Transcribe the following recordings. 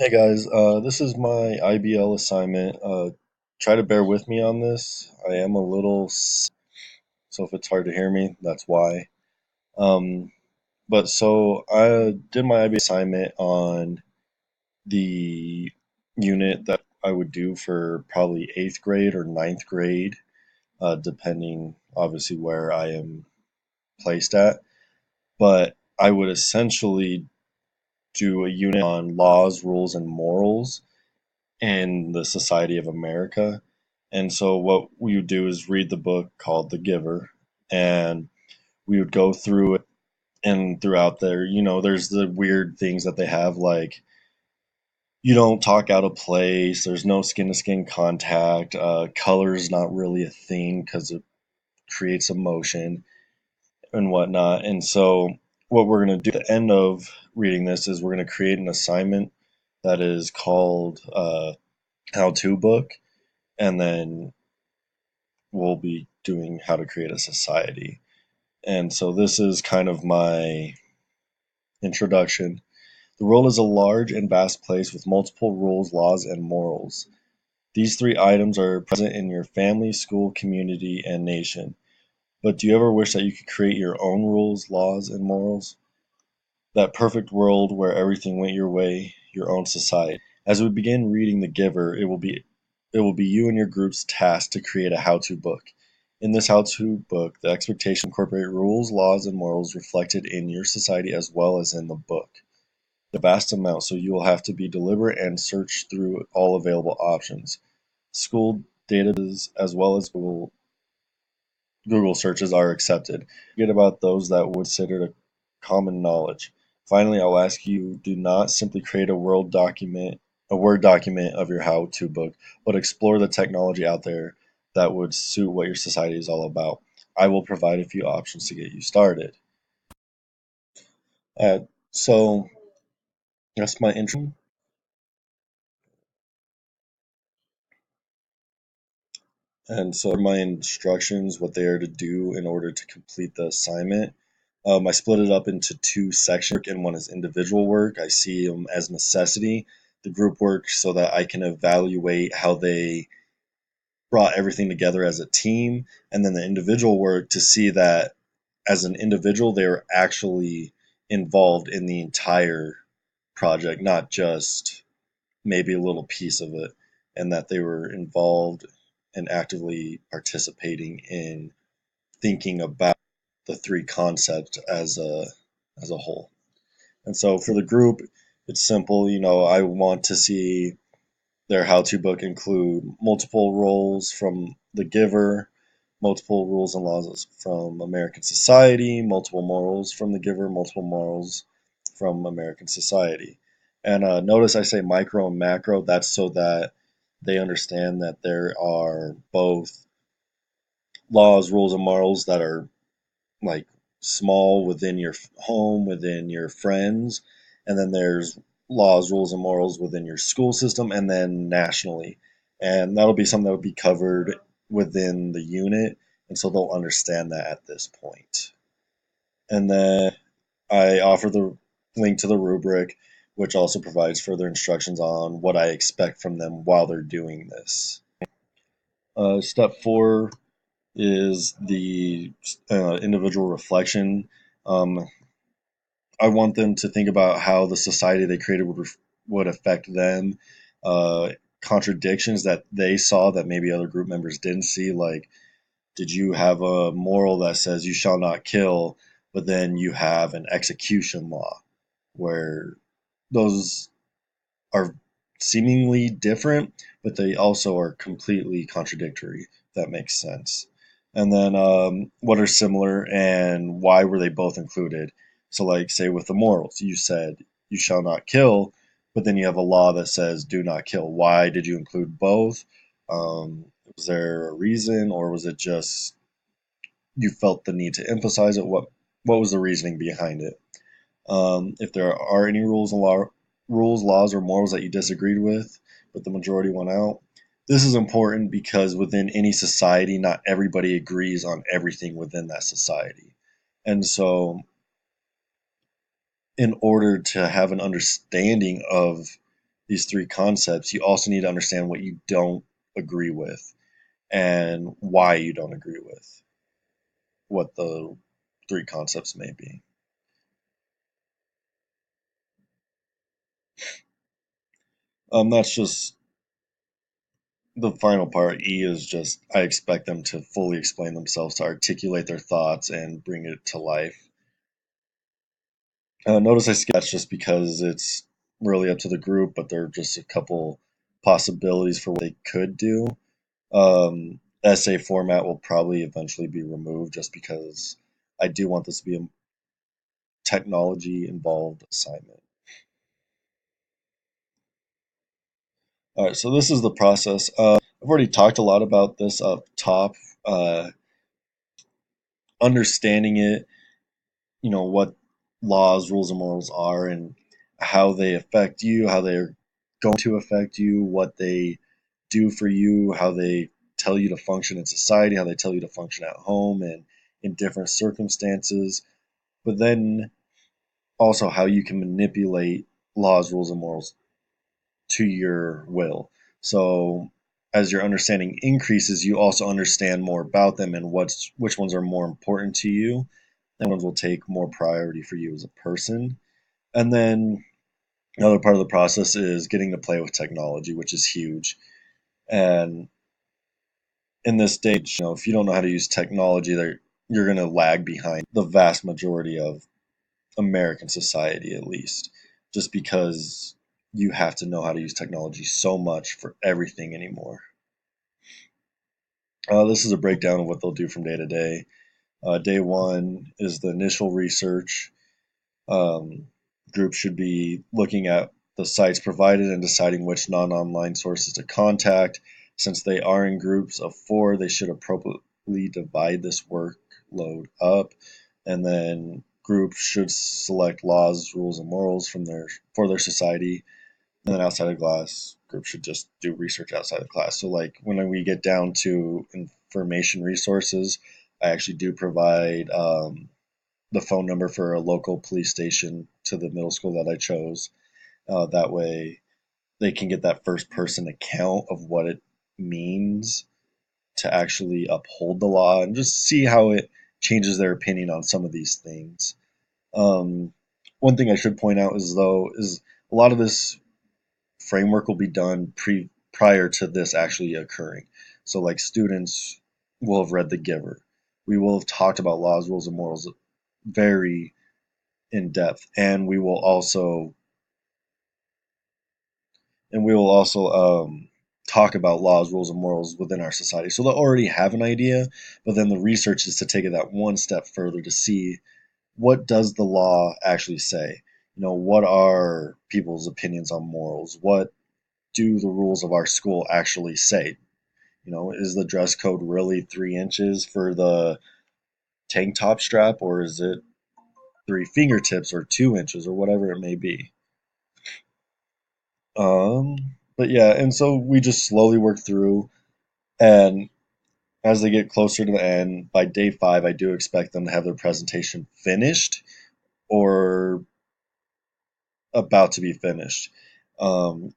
Hey guys, this is my IBL assignment. Try to bear with me on this. I am a little, so if it's hard to hear me, that's why. Um, but so I did my IBL assignment on the unit that I would do for probably eighth grade or ninth grade, depending obviously where I am placed at. But I would essentially do a unit on laws, rules, and morals in the Society of America. And so what we would do is read the book called The Giver, and we would go through it. And throughout there, there's the weird things that they have, like you don't talk out of place. There's no skin to skin contact. Color is not really a thing because it creates emotion and whatnot. And so, what we're going to do at the end of reading this is we're going to create an assignment that is called How To Book, and then we'll be doing how to create a society. And so this is kind of my introduction. The world is a large and vast place with multiple rules, laws, and morals. These three items are present in your family, school, community, and nation. But do you ever wish that you could create your own rules, laws, and morals? That perfect world where everything went your way, your own society. As we begin reading The Giver, it will be you and your group's task to create a how-to book. In this how-to book, the expectation incorporate rules, laws, and morals reflected in your society as well as in the book. The vast amount, so you will have to be deliberate and search through all available options. School databases as well as Google searches are accepted. Forget about those that would consider common knowledge. Finally, I'll ask you, do not simply create a Word document of your how-to book, but explore the technology out there that would suit what your society is all about. I will provide a few options to get you started. Uh, so that's my intro. And so my instructions, what they are to do in order to complete the assignment. I split it up into two sections, and one is individual work. I see them as necessity. The group work so that I can evaluate how they brought everything together as a team, and then the individual work to see that as an individual they were actually involved in the entire project, not just maybe a little piece of it, and that they were involved and actively participating in thinking about the three concepts as a whole. And so for the group, it's simple. I want to see their how-to book include multiple roles from the giver, multiple rules and laws from American society, multiple morals from the giver, multiple morals from American society. And notice I say micro and macro. That's so that they understand that there are both laws, rules, and morals that are like small within your home, within your friends, and then there's laws, rules, and morals within your school system, and then nationally. And that'll be something that will be covered within the unit, and so they'll understand that at this point. And then I offer the link to the rubric, which also provides further instructions on what I expect from them while they're doing this. Step four is the individual reflection. Um, I want them to think about how the society they created would affect them. Contradictions that they saw that maybe other group members didn't see. Like, did you have a moral that says you shall not kill, but then you have an execution law where those are seemingly different, but they also are completely contradictory, if that makes sense. And then what are similar and why were they both included? So, like, say with the morals, you said you shall not kill, but then you have a law that says do not kill. Why did you include both? Was there a reason, or was it just you felt the need to emphasize it? What was the reasoning behind it? If there are any rules, laws, or morals that you disagreed with, but the majority won out. This is important because within any society, not everybody agrees on everything within that society. And so, in order to have an understanding of these three concepts, you also need to understand what you don't agree with and why you don't agree with what the three concepts may be. That's just the final part. E is just I expect them to fully explain themselves, to articulate their thoughts, and bring it to life. Notice I sketch just because it's really up to the group, but there are just a couple possibilities for what they could do. Essay format will probably eventually be removed just because I do want this to be a technology involved assignment. All right, so this is the process. I've already talked a lot about this up top. Uh, Understanding it, what laws, rules, and morals are, and how they affect you, how they're going to affect you, what they do for you, how they tell you to function in society, how they tell you to function at home and in different circumstances, but then also how you can manipulate laws, rules, and morals to your will. So as your understanding increases, you also understand more about them and which ones are more important to you, and ones will take more priority for you as a person. And then another part of the process is getting to play with technology, which is huge. And in this stage, if you don't know how to use technology, you're going to lag behind the vast majority of American society, at least, just because you have to know how to use technology so much for everything anymore. This is a breakdown of what they'll do from day to day. Day one is the initial research. Um, Groups should be looking at the sites provided and deciding which non online sources to contact. Since they are in groups of four, they should appropriately divide this workload up. And then groups should select laws, rules, and morals for their society. And then outside of class, groups should just do research outside of class. So, like when we get down to information resources, I actually do provide the phone number for a local police station to the middle school that I chose. That way, they can get that first person account of what it means to actually uphold the law and just see how it changes their opinion on some of these things. Um, One thing I should point out is a lot of this framework will be done prior to this actually occurring. So like students will have read The Giver. We will have talked about laws, rules, and morals very in depth, and we will also talk about laws, rules, and morals within our society. So they'll already have an idea, but then the research is to take it that one step further to see what does the law actually say. What are people's opinions on morals? What do the rules of our school actually say? Is the dress code really 3 inches for the tank top strap, or is it 3 fingertips or 2 inches or whatever it may be? Um, but yeah, and so we just slowly work through, and as they get closer to the end, by day five, I do expect them to have their presentation finished or about to be finished, um,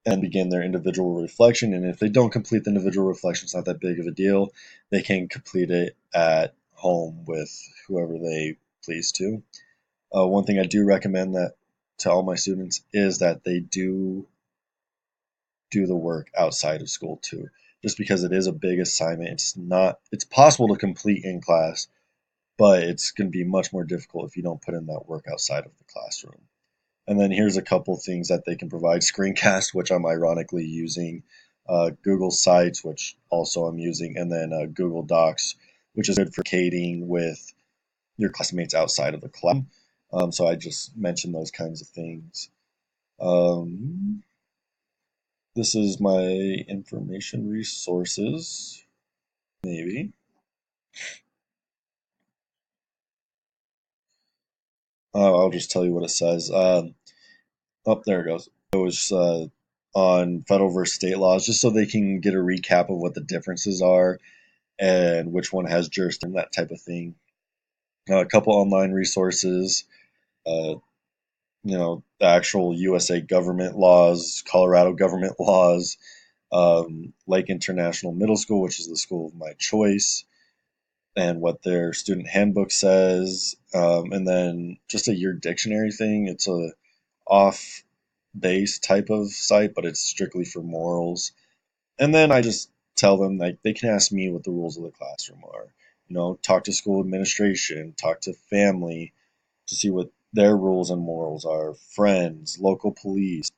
and begin their individual reflection. And if they don't complete the individual reflection, it's not that big of a deal. They can complete it at home with whoever they please to. One thing I do recommend that to all my students is that they do the work outside of school too, just because it is a big assignment. It's possible to complete in class, but it's going to be much more difficult if you don't put in that work outside of the classroom. And then here's a couple things that they can provide: Screencast, which I'm ironically using, Google Sites, which also I'm using, and then Google Docs, which is good for communicating with your classmates outside of the class. So I just mentioned those kinds of things. Um, This is my information resources, maybe. I'll just tell you what it says. Oh, there it goes. It was on federal versus state laws, just so they can get a recap of what the differences are and which one has jurisdiction, that type of thing. A couple online resources, uh, the actual USA government laws, Colorado government laws, Lake International Middle School, which is the school of my choice, and what their student handbook says, and then just a year dictionary thing. It's a off base type of site, but it's strictly for morals. And then I just tell them like they can ask me what the rules of the classroom are. Talk to school administration, talk to family to see what their rules and morals are, friends, local police.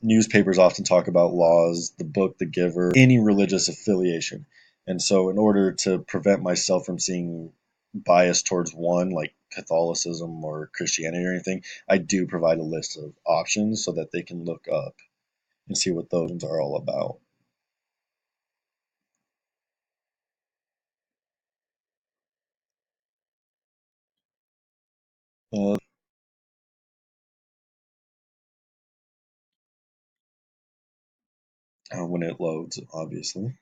Newspapers often talk about laws, the book, The Giver, any religious affiliation. And so, in order to prevent myself from seeing bias towards one, like Catholicism or Christianity or anything, I do provide a list of options so that they can look up and see what those are all about. Uh, when it loads, obviously.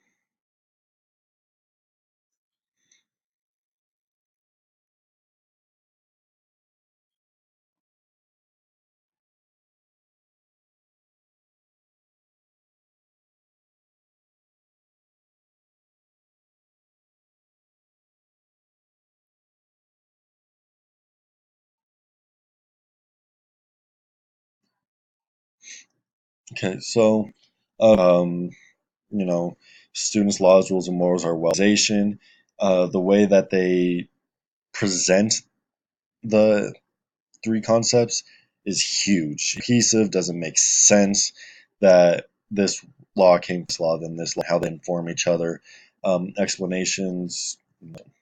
Okay, so, um, you know, students' laws, rules, and morals are well. The way that they present the three concepts is huge. Cohesive doesn't make sense that this law came to law, then this law, how they inform each other. Explanations,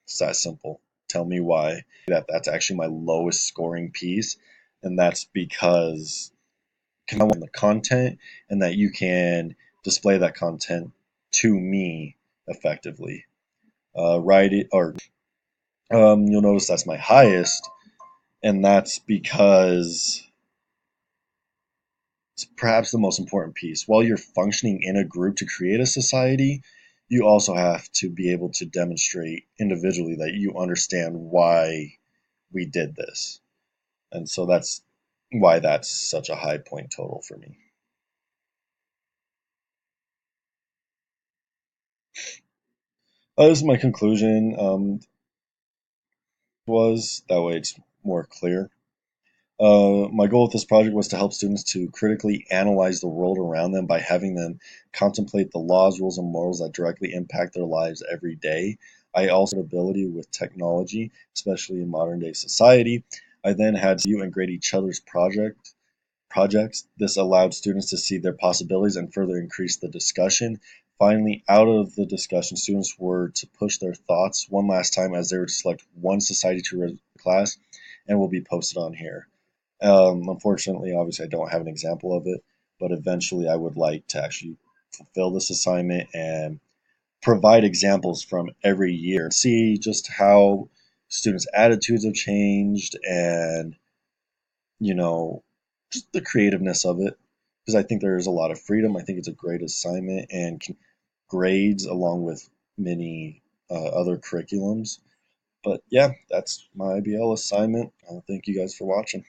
it's that simple. Tell me why. That's actually my lowest scoring piece, and that's because I want the content and that you can display that content to me effectively. Write it, or you'll notice that's my highest, and that's because it's perhaps the most important piece. While you're functioning in a group to create a society, you also have to be able to demonstrate individually that you understand why we did this. And so that's why that's such a high point total for me. This is my conclusion. Was that way it's more clear. My goal with this project was to help students to critically analyze the world around them by having them contemplate the laws, rules, and morals that directly impact their lives every day. I also had ability with technology, especially in modern day society. I then had to view and grade each other's projects. This allowed students to see their possibilities and further increase the discussion. Finally, out of the discussion, students were to push their thoughts one last time as they were to select one society to read the class and will be posted on here. Unfortunately, obviously, I don't have an example of it, but eventually I would like to actually fulfill this assignment and provide examples from every year. See just how students' attitudes have changed and, you know, just the creativeness of it. Because I think there's a lot of freedom. I think it's a great assignment and grades along with many other curriculums. But yeah, that's my IBL assignment. Thank you guys for watching.